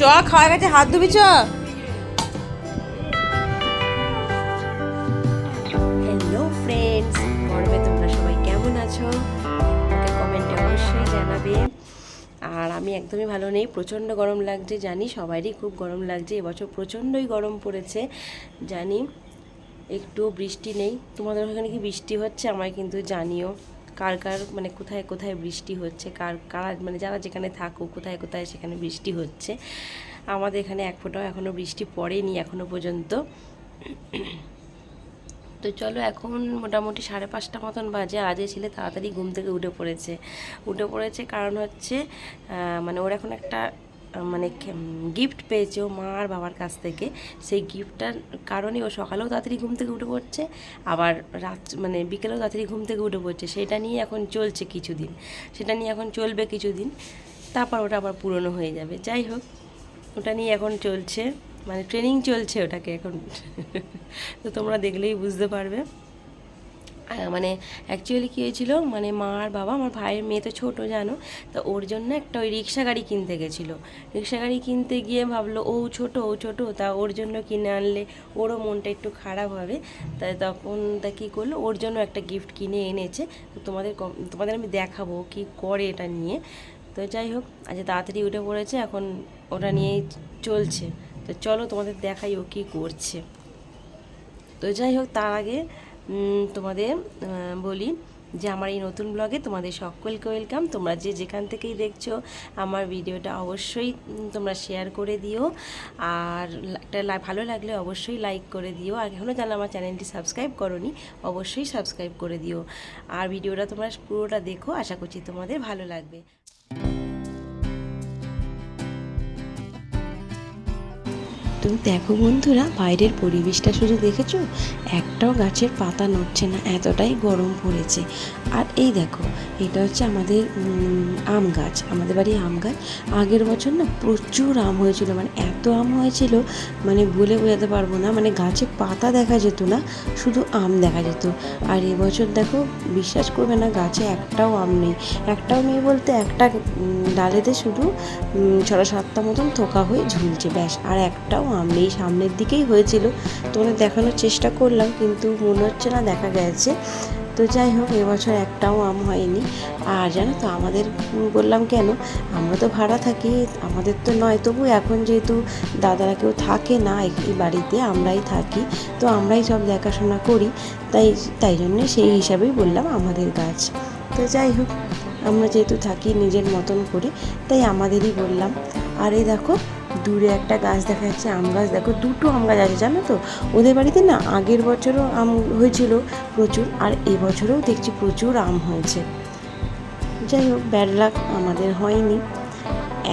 চ খাওয়া গেছে, হাত ধুবি চ। হ্যালো ফ্রেন্ডস, গরমে তোমরা সবাই কেমন আছো? আমাকে কমেন্টে অবশ্যই জানাবে। আর আমি একদমই ভালো নেই, প্রচণ্ড গরম লাগছে, জানি সবারই খুব গরম লাগছে। এবছর প্রচণ্ডই গরম পড়েছে জানি। একটু বৃষ্টি নেই। তোমাদের ওখানে কি বৃষ্টি হচ্ছে? আমায় কিন্তু জানিও কার কার মানে কোথায় কোথায় বৃষ্টি হচ্ছে, কারা মানে যারা যেখানে থাকো কোথায় কোথায় সেখানে বৃষ্টি হচ্ছে। আমাদের এখানে এক ফোঁটাও এখনও বৃষ্টি পড়েনি এখনও পর্যন্ত। তো চলো, এখন মোটামুটি 5:30 মতন বাজে। আজকে ছেলে তাড়াতাড়ি ঘুম থেকে উঠে পড়েছে কারণ হচ্ছে মানে ওর এখন একটা মানে গিফট পেয়েছে ও মা আর বাবার কাছ থেকে। সেই গিফটটার কারণে ও সকালেও তাড়াতাড়ি ঘুম থেকে উঠে পড়ছে, আবার রাত মানে বিকেলেও তাড়াতাড়ি ঘুম থেকে উঠে পড়ছে। সেটা নিয়ে এখন চলছে কিছুদিন, সেটা নিয়ে এখন চলবে কিছুদিন, তারপর ওটা আবার পুরনো হয়ে যাবে। যাই হোক, ওটা নিয়ে এখন চলছে, মানে ট্রেনিং চলছে ওটাকে এখন। তো তোমরা দেখলেই বুঝতে পারবে। মানে অ্যাকচুয়ালি কী হয়েছিল, মানে মা আর বাবা, আমার ভাইয়ের মেয়ে তো ছোটো জানো, তো ওর জন্য একটা ওই রিক্সা গাড়ি কিনতে গেছিলো। রিক্সা গাড়ি কিনতে গিয়ে ভাবলো ও ছোটো, তা ওর জন্য কিনে আনলে ওরও মনটা একটু খারাপ হবে। তাই তখন তা কী করলো, ওর জন্য একটা গিফট কিনে এনেছে। তো তোমাদের আমি দেখাবো কী করে এটা নিয়ে। তো যাই হোক, আজ তাড়াতাড়ি উঠে পড়েছে, এখন ওটা নিয়েই চলছে। তো চলো তোমাদের দেখাই ও কী করছে। তো যাই হোক, তার আগে তোমাদের বলি যে আমার এই নতুন ব্লগে তোমাদের সকলকে ওয়েলকাম। তোমরা যে যেখান থেকেই দেখছো আমার ভিডিওটা অবশ্যই তোমরা শেয়ার করে দিও, আর একটা ভালো লাগলে অবশ্যই লাইক করে দিও। আর এখনও জানো আমার চ্যানেলটি সাবস্ক্রাইব করোনি, অবশ্যই সাবস্ক্রাইব করে দিও। আর ভিডিওটা তোমরা পুরোটা দেখো, আশা করছি তোমাদের ভালো লাগবে। তুমি দেখো বন্ধুরা, বাইরের পরিবেশটা শুধু দেখেছো, একটাও গাছের পাতা নড়ছে না, এতটাই গরম পড়েছে। আর এই দেখো, এটা হচ্ছে আমাদের আম গাছ, আমাদের বাড়ির আম গাছ। আগের বছর না প্রচুর আম হয়েছিল, মানে এত আম হয়েছিল মানে বলে বোঝাতে পারবো না। মানে গাছে পাতা দেখা যেত না, শুধু আম দেখা যেত। আর এবছর দেখো, বিশ্বাস করবে না, গাছে একটাও আম নেই। একটাও নেই বলতে একটা ডালেতে শুধু 6-7টা মতন থোকা হয়ে ঝুলছে, ব্যাস। আর একটাও আম নেই। সামনের দিকেই হয়েছিল, তোমাদের দেখানোর চেষ্টা করলাম কিন্তু মনে হচ্ছে না দেখা গেছে। তো যাই হোক, এবছর একটাও আম হয়নি। আর জানো তো আমাদের, বললাম কেন, আমরা তো ভাড়া থাকি, আমাদের তো নয়, তবু এখন যেহেতু দাদারা কেউ থাকে না এই বাড়িতে, আমরাই থাকি, তো আমরাই সব দেখাশোনা করি, তাই জন্যে সেই হিসাবেই বললাম আমাদের গাছ। তো যাই হোক, আমরা যেহেতু থাকি নিজের মতন করে, তাই আমাদেরই বললাম। আর এই দেখো, দূরে একটা গাছ দেখা যাচ্ছে, আম গাছ। দেখো, দুটো আম গাছ আছে জানো তো ওদের বাড়িতে। না, আগের বছরও আম হয়েছিল প্রচুর, আর এবছরেও দেখছি প্রচুর আম হয়েছে। যাই হোক, ব্যাড লাক, আমাদের হয়নি।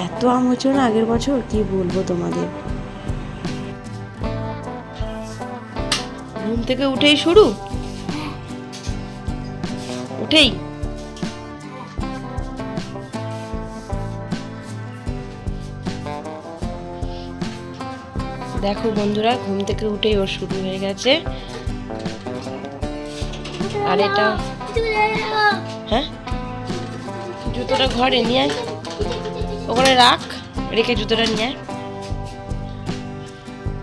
এত আম হয়েছিল না আগের বছর, কি বলবো তোমাদের। ঘুম থেকে উঠেই শুরু, উঠেই দেখো বন্ধুরা, ঘুম থেকে উঠেই ওর শুরু হয়ে গেছে। আর এটা, হ্যাঁ, জুতোটা ঘরে নিয়ে আয়, ওখানে রাখ, রেখে জুতোটা নিয়ে আয়,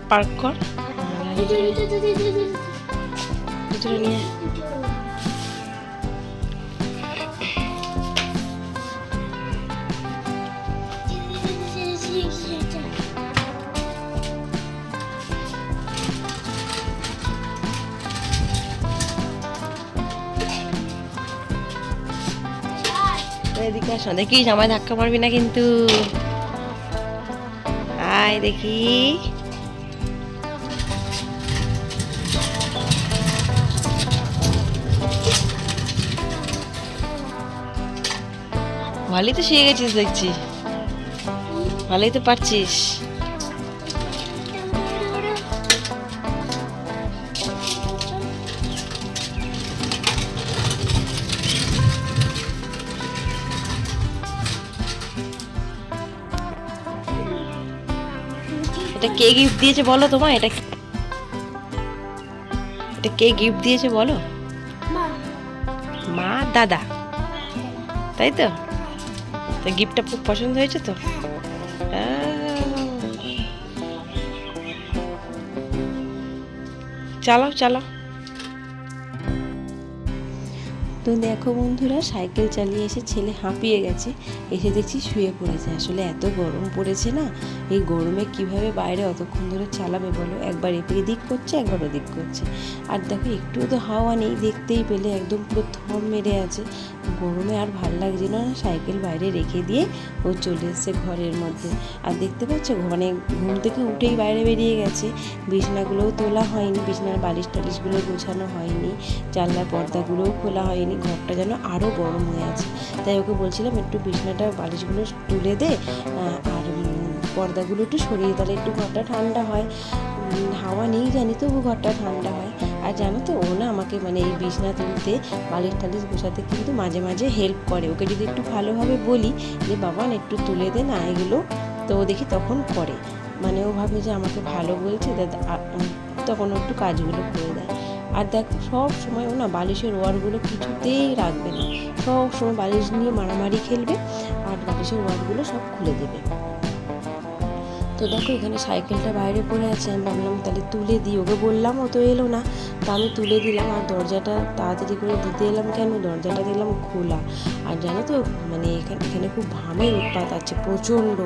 পার্ক কর, জুতোটা নিয়ে আয়। এদিকে আসো, দেখি জামায় ধাক্কা মারবি না কিন্তু। আয় দেখি, ভালোই তো শিখে গেছিস দেখছি, ভালোই তো পারছিস। এটা কে গিফট দিয়েছে বলো তোমার? এটা কে গিফট দিয়েছে বলো? মা, দাদা, তাই তো? তো গিফটটা খুব পছন্দ হয়েছে তো? চালাও চালাও। তো দেখো বন্ধুরা, সাইকেল চালিয়ে এসে ছেলে হাঁপিয়ে গেছে, এসে দেখছি শুয়ে পড়েছে। আসলে এত গরম পড়েছে না, এই গরমে কিভাবে বাইরে অতক্ষণ ধরে চালাবে বলো, একবার এদিক করছে একবার ওদিক করছে। আর দেখো একটুও তো হাওয়া নেই, দেখতেই পেলে একদম পুরো থম মেরে আছে। গরমে আর ভাল লাগছিল না, সাইকেল বাইরে রেখে দিয়ে ও চলে এসছে ঘরের মধ্যে। আর দেখতে পাচ্ছ মানে ঘুম থেকে উঠেই বাইরে বেরিয়ে গেছে। বিছনাগুলোও তোলা হয়নি, বিছনার বালিশ টালিশগুলো গোছানো হয়নি, জানলার পর্দাগুলোও খোলা হয়নি। ঘরটা যেন আরও গরম হয়ে আছে। তাই ওকে বলছিলাম একটু বিছনাটা বালিশগুলো তুলে দে আর পর্দাগুলো একটু সরিয়ে, তাহলে একটু ঘরটা ঠান্ডা হয়। হাওয়া নেই জানি, তবু ঘরটা ঠান্ডা হয়। আর জানো তো, ও না আমাকে মানে এই বিছনা তুলতে বালিশ টালিশ গোছাতে কিন্তু মাঝে মাঝে হেল্প করে। ওকে যদি একটু ভালোভাবে বলি যে বাবা একটু তুলে দে না এগুলো, তো ও দেখি তখন করে। মানে ও ভাবে যে আমাকে ভালো বলছে, তখন একটু কাজগুলো করে দেয়। আর দেখো সব সময় ও না বালিশের ওয়ারগুলো কিছুতেই রাখবে না, সব সময় বালিশ নিয়ে মারামারি খেলবে আর বালিশের ওয়ারগুলো সব খুলে দেবে। তো দেখো এখানে সাইকেলটা বাইরে পড়ে আছে, আমি ভাবলাম তাহলে তুলে দিই, ওকে বললাম, ও তো এলো না, তা আমি তুলে দিলাম। আর দরজাটা তাড়াতাড়ি করে দিতে এলাম কেন, দরজাটা দিলাম খোলা। আর জানো তো মানে এখানে খুব ঘামের উৎপাত আছে প্রচণ্ড।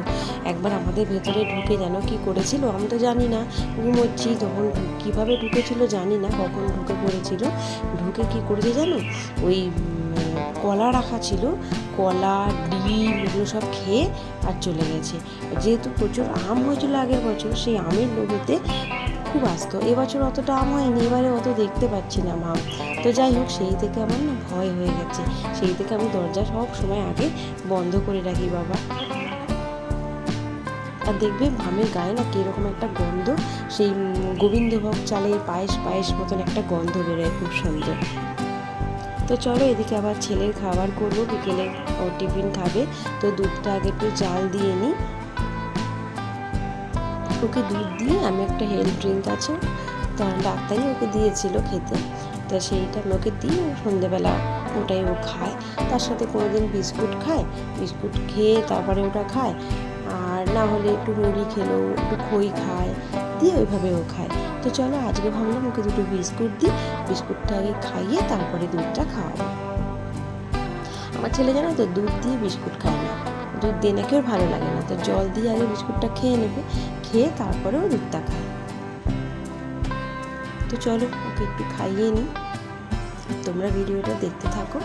একবার আমাদের ভেতরে ঢুকে যেন কি করেছিল, আমি তো জানি না, ঘুমোচ্ছি তখন কীভাবে ঢুকেছিল জানি না, কখন ঢুকে পড়েছিল। ঢুকে কি করেছে জানো, ওই কলা রাখা ছিল, কলা ডিম এগুলো সব খেয়ে আর চলে গেছে। যেহেতু প্রচুর আম হয়েছিল আগের বছর, সেই আমের লোভেতে খুব আসতো। এবছর অতটা আম হয়নি, এবারে অত দেখতে পাচ্ছি না আম। তো যাই হোক, সেই থেকে আমার না ভয় হয়ে গেছে, সেই থেকে আমি দরজা সব সময় আগে বন্ধ করে রাখি বাবা। আর দেখবে আমের গায়ে না কীরকম একটা গন্ধ, সেই গোবিন্দভোগ চালের পায়েস পায়েস মতন একটা গন্ধ বেরোয়, খুব সুন্দর। তো চলো এদিকে আবার ছেলের খাবার করবো, বিকেলে ও টিফিন খাবে। তো দুধটা আগে একটু জাল দিয়ে নিই, ওকে দুধ দিয়ে আমি একটা হেলথ ড্রিঙ্ক আছে, তা ডাক্তারই ওকে দিয়েছিল খেতে, তা সেইটা আমি ওকে দিই। সন্ধেবেলা ওটাই ও খায়, তার সাথে কোনোদিন বিস্কুট খায়, বিস্কুট খেয়ে তারপরে ওটা খায়, আর না হলে একটু মুড়ি খেলো, একটু খই খায়, দিয়ে ওইভাবে ও খায়। তো চলো আজকে ভাবলাম ওকে দুটো বিস্কুট দিই, বিস্কুটটা আগে খাইয়ে তারপরে দুধটা খাওয়াবো। আমার ছেলে জানো তো দুধ দিয়ে বিস্কুট খায় না, দুধ দিয়ে নাকি ওর ভালো লাগে না, তো জল দিয়ে আগে বিস্কুটটা খেয়ে নেবে, খেয়ে তারপরেও দুধটা খায়। তো চলো ওকে একটু খাইয়ে নিই, তোমরা ভিডিওটা দেখতে থাকো।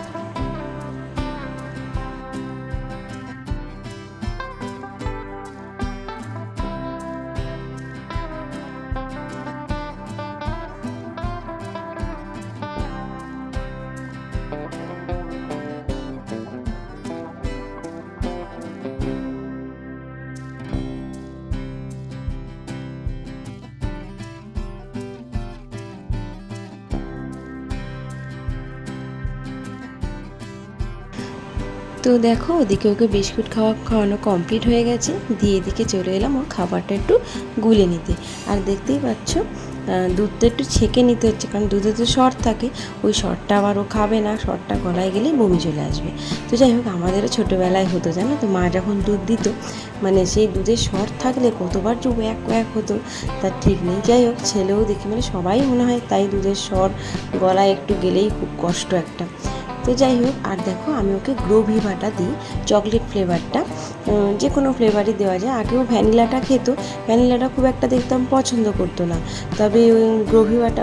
তো দেখো ওদিকে ওকে বিস্কুট খাওয়ানো কমপ্লিট হয়ে গেছে, দিয়ে এদিকে চলে এলাম ওর খাবারটা একটু গুলে নিতে। আর দেখতেই পাচ্ছ দুধটা একটু ছেঁকে নিতে হচ্ছে, কারণ দুধে তো সর থাকে, ওই সরটা আবার ও খাবে না, সরটা গলায় গেলেই বমি চলে আসবে। তো যাই হোক, আমাদেরও ছোটোবেলায় হতো জানো তো, মা যখন দুধ দিত মানে সেই দুধের সর থাকলে কতবার যে ওয়াক ওয়াক হতো তার ঠিক নেই। যাই হোক, ছেলেও দেখি মানে সবাই মনে হয় তাই, দুধের সর গলায় একটু গেলেই খুব কষ্ট একটা। তো যাই হোক, আর দেখো আমি ওকে গ্রোভিভাটা দিই, চকলেট ফ্লেভারটা, যে কোনো ফ্লেভারই দেওয়া যায়। আগেও ভ্যানিলাটা খেত, ভ্যানিলাটা খুব একটা দেখতাম পছন্দ করতো না, তবে ওই গ্রোভিভাটা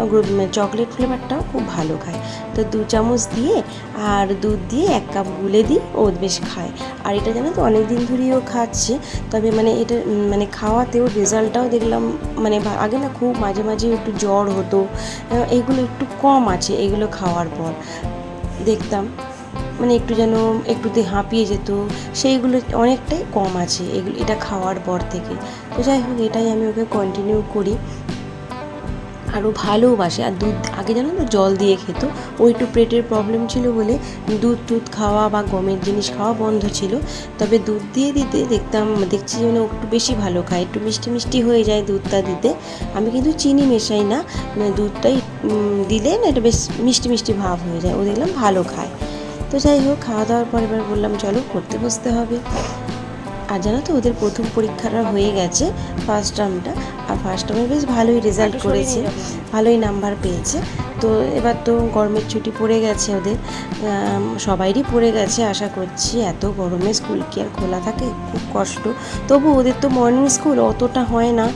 চকলেট ফ্লেভারটাও খুব ভালো খায়। তো 2 চামচ দিয়ে আর দুধ দিয়ে 1 কাপ গুলে দিই, ও বেশ খায়। আর এটা জানো তো অনেক দিন ধরেই ও খাচ্ছে, তবে মানে এটা মানে খাওয়াতেও রেজাল্টটাও দেখলাম, মানে আগে না খুব মাঝে মাঝে একটু জ্বর হতো, এগুলো একটু কম আছে এগুলো খাওয়ার পর দেখতাম, মানে একটু যেন একটুতে হাঁপিয়ে যেত, সেইগুলো অনেকটাই কম আছে এগুলো এটা খাওয়ার পর থেকে। তো যাই হোক, এটাই আমি ওকে কন্টিনিউ করি, আরও ভালোবাসে। আর দুধ আগে জানো তো জল দিয়ে খেত, ওই একটু পেটের প্রবলেম ছিল বলে দুধ খাওয়া বা গমের জিনিস খাওয়া বন্ধ ছিল, তবে দুধ দিয়ে দিতে দেখছি যেন একটু বেশি ভালো খায়, একটু মিষ্টি মিষ্টি হয়ে যায় দুধটা দিতে। আমি কিন্তু চিনি মেশাই না, মানে দুধটাই দিলে না এটা বেশ মিষ্টি মিষ্টি ভাব হয়ে যায়, ও দেখলাম ভালো খায়। তো যাই হোক, খাওয়া দাওয়ার পর এবার বললাম চলো পড়তে বসতে হবে। আর জানো তো ওদের প্রথম পরীক্ষাটা হয়ে গেছে, ফার্স্ট টার্মটা। আর ফার্স্ট টার্মে বেশ ভালোই রেজাল্ট করেছে, ভালোই নাম্বার পেয়েছে। তো এবার তো গরমের ছুটি পড়ে গেছে ওদের, সবাইরই পড়ে গেছে আশা করছি। এত গরমে স্কুল কি আর খোলা থাকে, খুব কষ্ট। তবু ওদের তো মর্নিং স্কুল অতটা হয় না,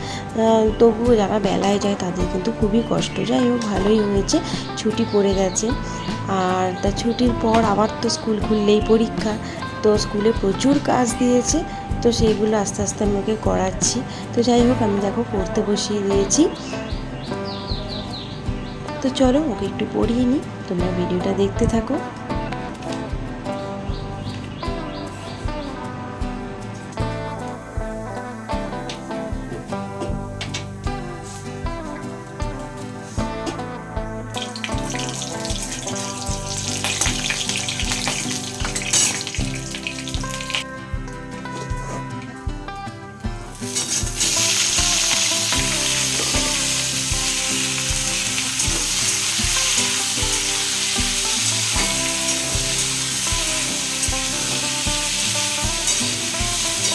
তবুও যারা বেলায় যায় তাদের কিন্তু খুবই কষ্ট। যাই হোক, ভালোই হয়েছে, ছুটি পড়ে গেছে। আর তা ছুটির পর আবার তো স্কুল খুললেই পরীক্ষা। তো স্কুলে প্রচুর কাজ দিয়েছে, তো সেইগুলো আস্তে আস্তে আমি ওকে করাচ্ছি। তো যাই হোক, আমি দেখো পড়তে বসিয়ে দিয়েছি। তো চলো ওকে একটু পড়িয়ে নিই, তোমরা ভিডিওটা দেখতে থাকো।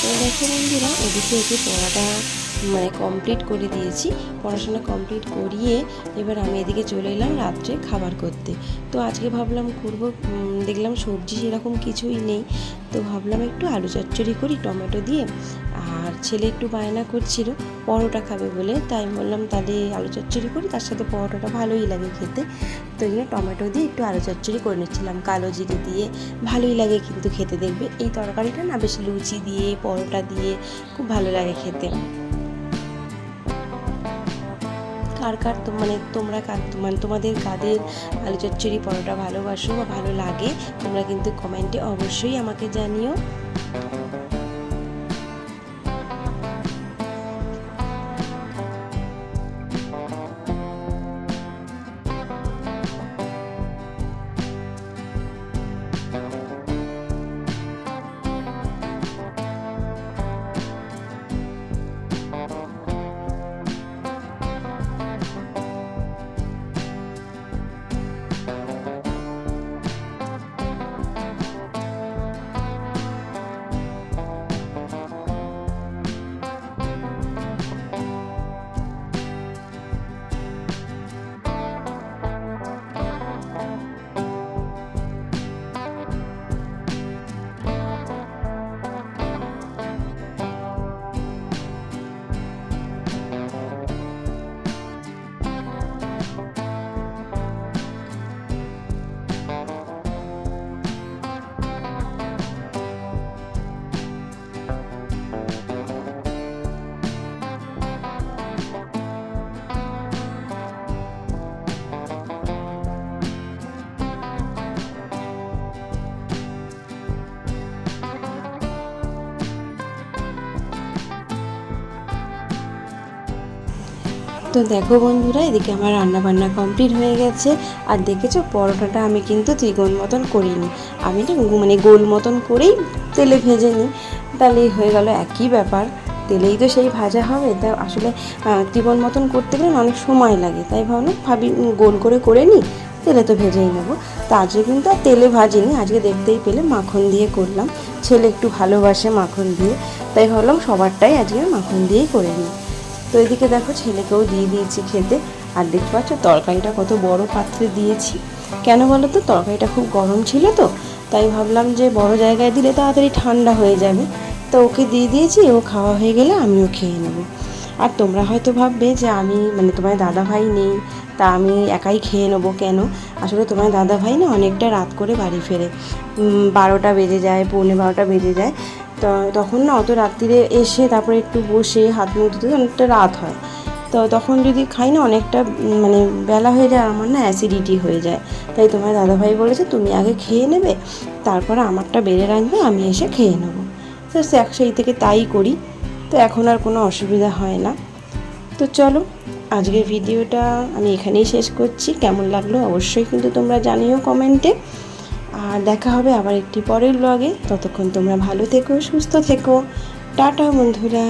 তো দেখো বন্ধুরা, ওদিকে ওকে পড়াটা কমপ্লিট করে দিয়েছি। পড়াশোনা কমপ্লিট করিয়ে এবার আমি এদিকে চলে এলাম রাত্রে খাবার করতে। তো আজকে ভাবলাম করবো, দেখলাম সবজি সেরকম কিছুই নেই, তো ভাবলাম একটু আলু চচ্চড়ি করি টমেটো দিয়ে। আর ছেলে একটু বায়না করছিল পরোটা খাবে বলে, তাই বললাম তাহলে আলু চচ্চড়ি করি, তার সাথে পরোটাটা ভালোই লাগে খেতে। তো এই জন্য টমেটো দিয়ে একটু আলু চচ্চড়ি করে নিচ্ছিলাম, কালো জিরে দিয়ে। ভালোই লাগে কিন্তু খেতে, দেখবে এই তরকারিটা না বেশ লুচি দিয়ে পরোটা দিয়ে খুব ভালো লাগে খেতে। কার কার তো তোমরা তোমাদের কাদের আলু চচ্চড়ি পরোটা ভালোবাসো বা ভালো লাগে, তোমরা কিন্তু কমেন্টে অবশ্যই আমাকে জানিও। তো দেখো বন্ধুরা, এদিকে আমার রান্নাবান্না কমপ্লিট হয়ে গেছে। আর দেখেছো পরোটাটা আমি কিন্তু ত্রিকোণ মতন করিনি, আমি না গোল মতন করেই তেলে ভেজে নিই, তাহলেই হয়ে গেল একই ব্যাপার। তেলেই তো সেই ভাজা হবে, তা আসলে ত্রিকোণ মতন করতে গেলে অনেক সময় লাগে, তাই ভাবি গোল করে নিই, তেলে তো ভেজেই নেবো। তো আজকে কিন্তু আর তেলে ভাজিনি, আজকে দেখতেই পেলে মাখন দিয়ে করলাম। ছেলে একটু ভালোবাসে মাখন দিয়ে, তাই ভাবলাম সবারটাই আজকে মাখন দিয়েই করে নিই। তো এদিকে দেখো ছেলেকেও দিয়ে দিয়েছি খেতে। আর দেখতে পাচ্ছ তরকারিটা কত বড় পাত্রে দিয়েছি, কেন বলো তো, তরকারিটা খুব গরম ছিল তো, তাই ভাবলাম যে বড় জায়গায় দিলে তাড়াতাড়ি ঠান্ডা হয়ে যাবে। তো ওকে দিয়ে দিয়েছি, ও খাওয়া হয়ে গেলে আমিও খেয়ে নেব। আর তোমরা হয়তো ভাববে যে আমি তোমার দাদাভাই নেই, তা আমি একাই খেয়ে নেবো কেন। আসলে তোমার দাদাভাই না অনেকটা রাত করে বাড়ি ফেরে, 12টা বেজে যায়, 12:45 বেজে যায়। তো তখন না অত রাত্রিরে এসে তারপরে একটু বসে হাত মুখ ধুতে অনেকটা রাত হয়। তো তখন যদি খাই না অনেকটা বেলা হয়ে যায়, আমার না অ্যাসিডিটি হয়ে যায়। তাই তোমার দাদাভাই বলেছে তুমি আগে খেয়ে নেবে, তারপরে আমারটা বেড়ে রাখবে, আমি এসে খেয়ে নেবো। তো সেই থেকে তাই করি, তো এখন আর কোনো অসুবিধা হয় না। তো চলো আজকের ভিডিওটা আমি এখানেই শেষ করছি। কেমন লাগলো অবশ্যই কিন্তু তোমরা জানিও কমেন্টে। আর দেখা হবে আবার একটি পরের ব্লগে। ততক্ষণ তোমরা ভালো থেকো, সুস্থ থেকো। টাটা বন্ধুরা।